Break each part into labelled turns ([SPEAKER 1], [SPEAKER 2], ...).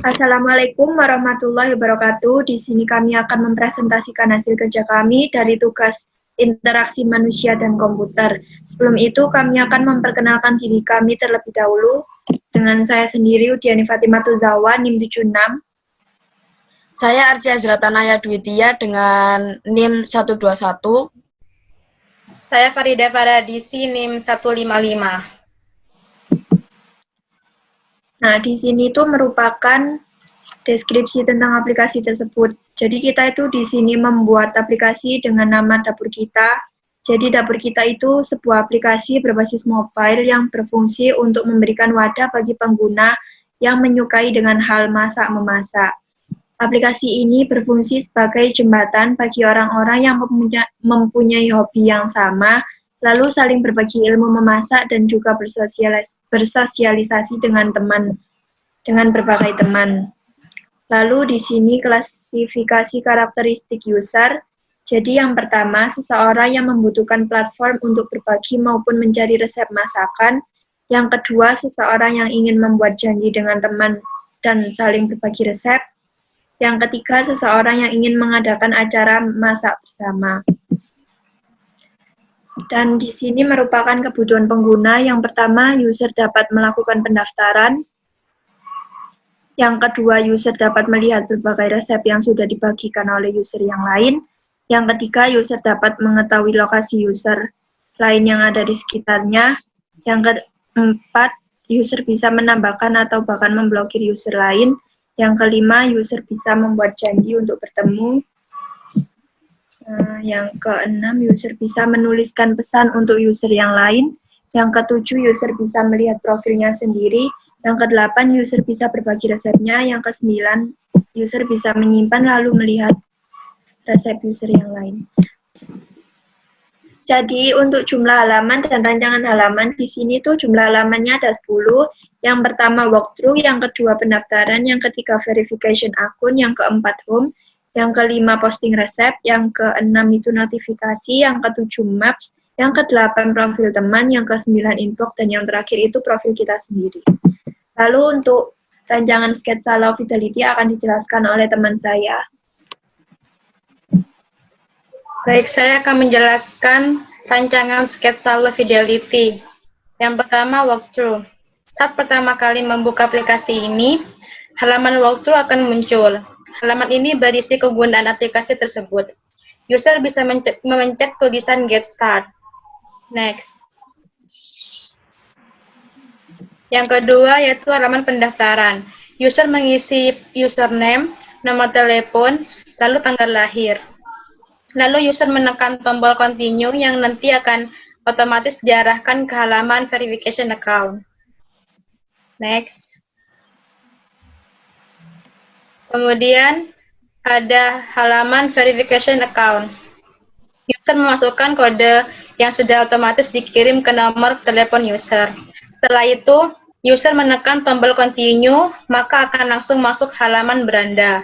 [SPEAKER 1] Assalamualaikum warahmatullahi wabarakatuh. Di sini kami akan mempresentasikan hasil kerja kami dari tugas interaksi manusia dan komputer. Sebelum itu, kami akan memperkenalkan diri kami terlebih dahulu. Dengan saya sendiri, Udiani Fatimah Tuzawa, NIM 76.
[SPEAKER 2] Saya Arja Zlatanaya Dwitia dengan NIM 121.
[SPEAKER 3] Saya Farida Faradisi, NIM 155.
[SPEAKER 1] Nah, di sini itu merupakan deskripsi tentang aplikasi tersebut. Jadi kita itu di sini membuat aplikasi dengan nama Dapur Kita. Jadi Dapur Kita itu sebuah aplikasi berbasis mobile yang berfungsi untuk memberikan wadah bagi pengguna yang menyukai dengan hal masak-memasak. Aplikasi ini berfungsi sebagai jembatan bagi orang-orang yang mempunyai hobi yang sama, lalu saling berbagi ilmu memasak dan juga bersosialisasi dengan berbagai teman. Lalu di sini klasifikasi karakteristik user. Jadi yang pertama, seseorang yang membutuhkan platform untuk berbagi maupun mencari resep masakan. Yang kedua, seseorang yang ingin membuat janji dengan teman dan saling berbagi resep. Yang ketiga, seseorang yang ingin mengadakan acara masak bersama. Dan di sini merupakan kebutuhan pengguna. Yang pertama, user dapat melakukan pendaftaran. Yang kedua, user dapat melihat berbagai resep yang sudah dibagikan oleh user yang lain. Yang ketiga, user dapat mengetahui lokasi user lain yang ada di sekitarnya. Yang keempat, user bisa menambahkan atau bahkan memblokir user lain. Yang kelima, user bisa membuat janji untuk bertemu. Yang keenam, user bisa menuliskan pesan untuk user yang lain. Yang ketujuh, user bisa melihat profilnya sendiri. Yang kedelapan, user bisa berbagi resepnya. Yang kesembilan, user bisa menyimpan lalu melihat resep user yang lain. Jadi untuk jumlah halaman dan rancangan halaman di sini tuh jumlah halamannya ada 10. Yang pertama walkthrough, yang kedua pendaftaran, yang ketiga verification akun, yang keempat home, yang kelima posting resep, yang keenam itu notifikasi, yang ketujuh maps, yang kedelapan profil teman, yang kesembilan inbox, dan yang terakhir itu profil kita sendiri. Lalu untuk rancangan sketsa low fidelity akan dijelaskan oleh teman saya.
[SPEAKER 3] Baik, saya akan menjelaskan rancangan sketsa low fidelity. Yang pertama, walkthrough. Saat pertama kali membuka aplikasi ini, halaman walkthrough akan muncul. Halaman ini berisi kegunaan aplikasi tersebut. User bisa memencet tulisan Get Start. Next. Yang kedua yaitu halaman pendaftaran. User mengisi username, nomor telepon, lalu tanggal lahir. Lalu user menekan tombol continue yang nanti akan otomatis diarahkan ke halaman verification account. Next. Kemudian ada halaman verification account. User memasukkan kode yang sudah otomatis dikirim ke nomor telepon user. Setelah itu, user menekan tombol continue, maka akan langsung masuk halaman beranda.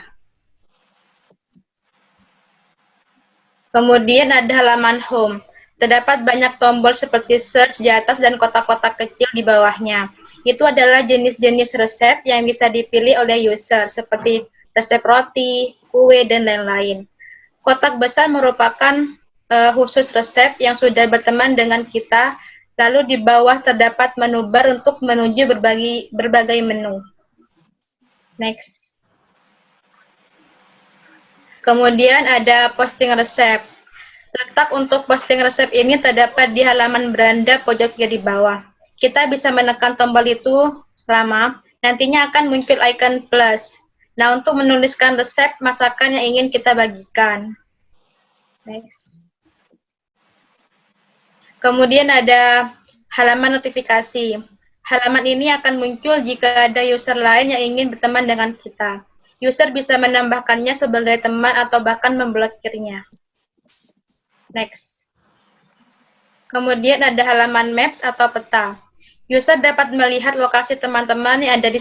[SPEAKER 3] Kemudian ada halaman home. Terdapat banyak tombol seperti search di atas dan kotak-kotak kecil di bawahnya. Itu adalah jenis-jenis resep yang bisa dipilih oleh user, seperti resep roti, kue, dan lain-lain. Kotak besar merupakan khusus resep yang sudah berteman dengan kita, lalu di bawah terdapat menu bar untuk menuju berbagai menu. Next. Kemudian ada posting resep. Letak untuk posting resep ini terdapat di halaman beranda pojok kiri bawah. Kita bisa menekan tombol itu selama, nantinya akan muncul icon plus. Nah, untuk menuliskan resep masakan yang ingin kita bagikan. Next. Kemudian ada halaman notifikasi. Halaman ini akan muncul jika ada user lain yang ingin berteman dengan kita. User bisa menambahkannya sebagai teman atau bahkan memblokirnya. Next. Kemudian ada halaman maps atau peta. User dapat melihat lokasi teman-teman yang ada di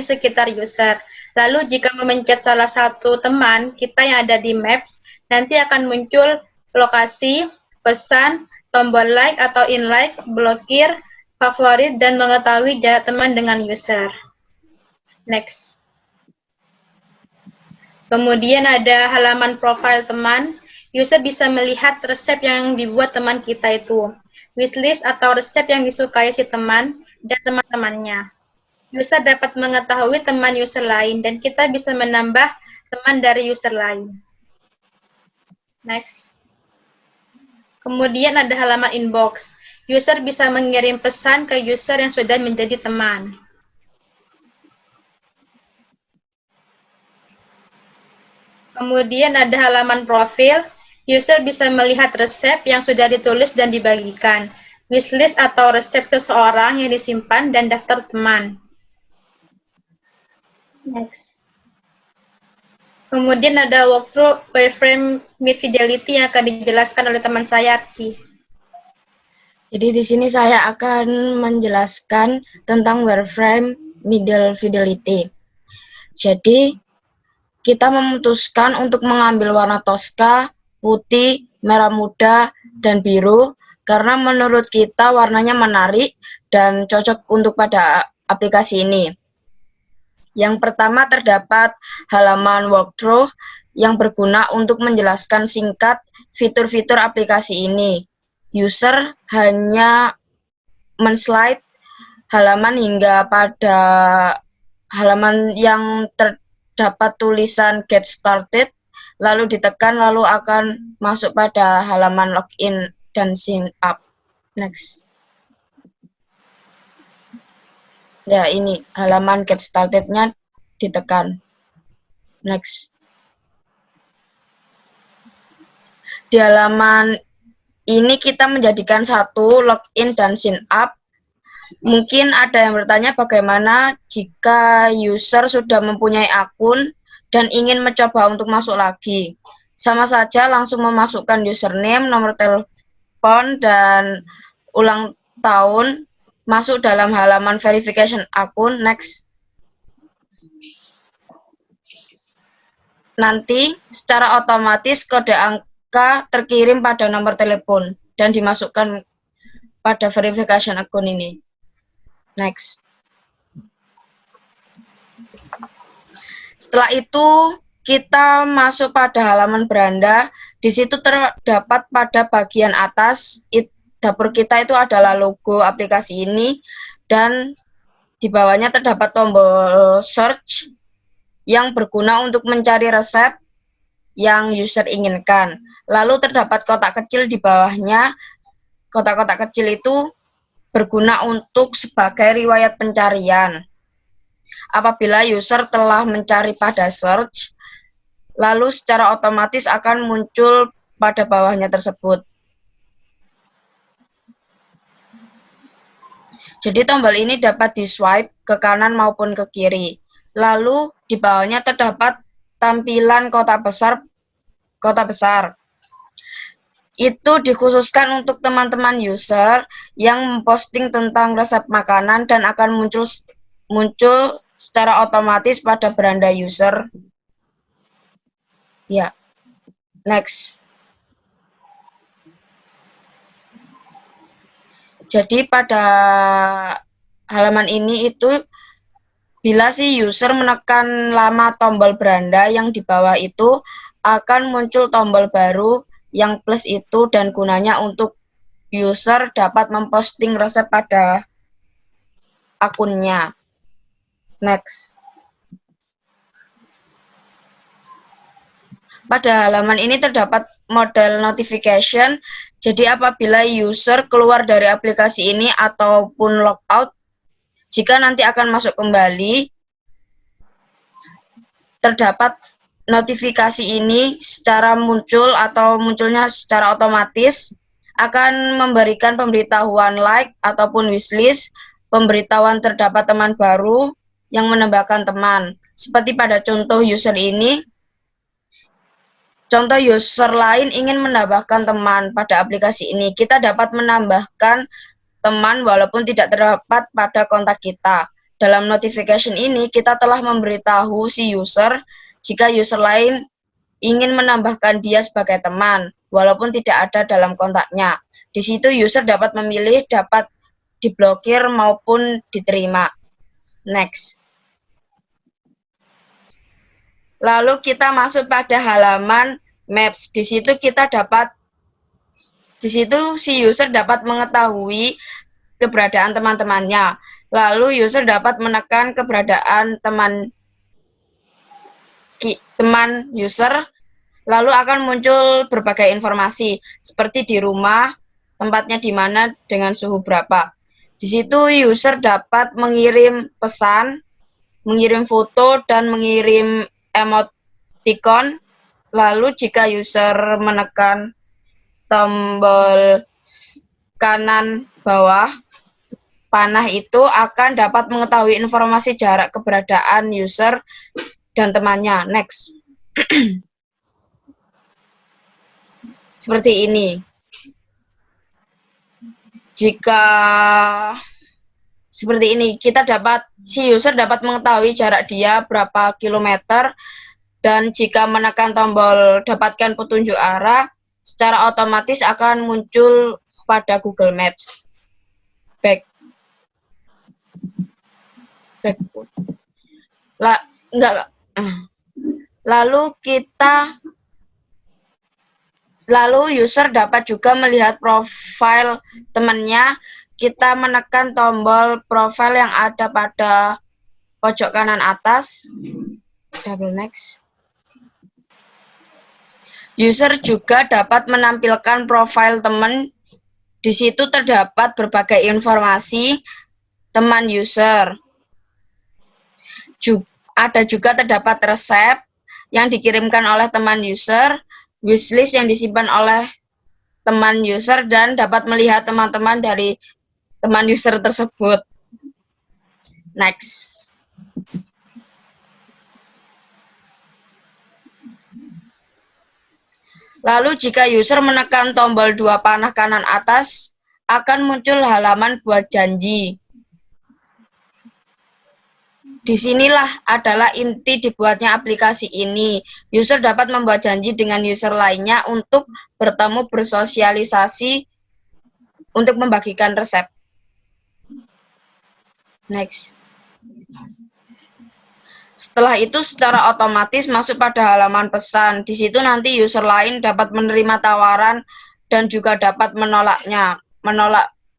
[SPEAKER 3] sekitar user. Lalu jika memencet salah satu teman kita yang ada di maps, nanti akan muncul lokasi, pesan, tombol like atau in like, blokir, favorit, dan mengetahui jarak teman dengan user. Next. Kemudian ada halaman profil teman. User bisa melihat resep yang dibuat teman kita itu. Wishlist atau resep yang disukai si teman dan teman-temannya. User dapat mengetahui teman user lain dan kita bisa menambah teman dari user lain. Next. Kemudian ada halaman inbox. User bisa mengirim pesan ke user yang sudah menjadi teman. Kemudian ada halaman profil. User bisa melihat resep yang sudah ditulis dan dibagikan. Wishlist atau resep seseorang yang disimpan dan daftar teman. Next. Kemudian ada walkthrough wireframe mid fidelity yang akan dijelaskan oleh teman saya, Archie.
[SPEAKER 2] Jadi di sini saya akan menjelaskan tentang wireframe middle fidelity. Jadi kita memutuskan untuk mengambil warna Tosca, putih, merah muda, dan biru karena menurut kita warnanya menarik dan cocok untuk pada aplikasi ini. Yang pertama terdapat halaman walkthrough yang berguna untuk menjelaskan singkat fitur-fitur aplikasi ini. User hanya men-slide halaman hingga pada halaman yang terdapat tulisan Get Started, lalu ditekan, lalu akan masuk pada halaman login dan sign up. Next. Ya, ini halaman Get Started-nya ditekan. Next. Di halaman ini kita menjadikan satu login dan sign up. Mungkin ada yang bertanya bagaimana jika user sudah mempunyai akun dan ingin mencoba untuk masuk lagi. Sama saja langsung memasukkan username, nomor telepon, dan ulang tahun masuk dalam halaman verification akun. Next. Nanti secara otomatis kode angka terkirim pada nomor telepon dan dimasukkan pada verification akun ini. Next. Setelah itu kita masuk pada halaman beranda. Di situ terdapat pada bagian atas dapur kita itu adalah logo aplikasi ini dan di bawahnya terdapat tombol search yang berguna untuk mencari resep yang user inginkan. Lalu terdapat kotak kecil di bawahnya. Kotak-kotak kecil itu berguna untuk sebagai riwayat pencarian. Apabila user telah mencari pada search, lalu secara otomatis akan muncul pada bawahnya tersebut. Jadi tombol ini dapat di-swipe ke kanan maupun ke kiri. Lalu di bawahnya terdapat tampilan kotak besar. Itu dikhususkan untuk teman-teman user yang memposting tentang resep makanan dan akan muncul secara otomatis pada beranda user. Ya, next. Jadi pada halaman ini itu bila si user menekan lama tombol beranda yang di bawah itu akan muncul tombol baru yang plus itu dan gunanya untuk user dapat memposting resep pada akunnya. Next. Pada halaman ini terdapat model notification. Jadi apabila user keluar dari aplikasi ini ataupun logout, jika nanti akan masuk kembali, terdapat notifikasi ini secara muncul atau munculnya secara otomatis akan memberikan pemberitahuan like ataupun wishlist, pemberitahuan terdapat teman baru yang menambahkan teman. Seperti pada contoh user ini, contoh user lain ingin menambahkan teman pada aplikasi ini. Kita dapat menambahkan teman walaupun tidak terdapat pada kontak kita. Dalam notification ini, kita telah memberitahu si user jika user lain ingin menambahkan dia sebagai teman, walaupun tidak ada dalam kontaknya. Di situ user dapat memilih dapat diblokir maupun diterima. Next. Lalu kita masuk pada halaman Maps. Di situ si user dapat mengetahui keberadaan teman-temannya. Lalu user dapat menekan keberadaan teman user, lalu akan muncul berbagai informasi seperti di rumah, tempatnya di mana, dengan suhu berapa. Di situ user dapat mengirim pesan, mengirim foto, dan mengirim emoticon. Lalu jika user menekan tombol kanan bawah panah itu akan dapat mengetahui informasi jarak keberadaan user dan temannya. Next. Seperti ini. Jika seperti ini, si user dapat mengetahui jarak dia berapa kilometer, dan jika menekan tombol dapatkan petunjuk arah, secara otomatis akan muncul pada Google Maps. Lalu user dapat juga melihat profil temannya. Kita menekan tombol profil yang ada pada pojok kanan atas. Double next. User juga dapat menampilkan profil teman. Di situ terdapat berbagai informasi teman user. Ada juga terdapat resep yang dikirimkan oleh teman user, wishlist yang disimpan oleh teman user, dan dapat melihat teman-teman dari teman user tersebut. Next. Lalu jika user menekan tombol 2 panah kanan atas, akan muncul halaman buat janji. Disinilah adalah inti dibuatnya aplikasi ini. User dapat membuat janji dengan user lainnya untuk bertemu, bersosialisasi, untuk membagikan resep. Next. Setelah itu secara otomatis masuk pada halaman pesan. Di situ nanti user lain dapat menerima tawaran dan juga dapat menolak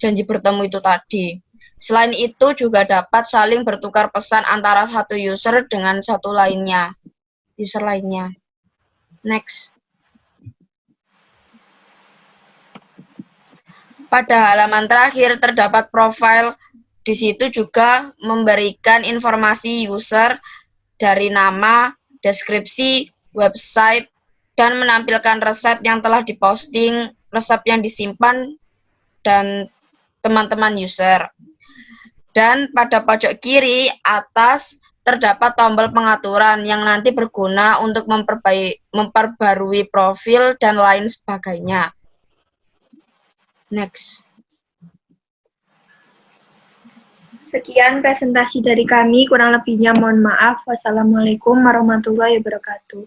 [SPEAKER 2] janji bertemu itu tadi. Selain itu juga dapat saling bertukar pesan antara satu user dengan user lainnya. Next. Pada halaman terakhir terdapat profil. Di situ juga memberikan informasi user dari nama, deskripsi, website, dan menampilkan resep yang telah diposting, resep yang disimpan, dan teman-teman user. Dan pada pojok kiri atas terdapat tombol pengaturan yang nanti berguna untuk memperbarui profil dan lain sebagainya. Next.
[SPEAKER 1] Sekian presentasi dari kami, kurang lebihnya mohon maaf. Wassalamualaikum warahmatullahi wabarakatuh.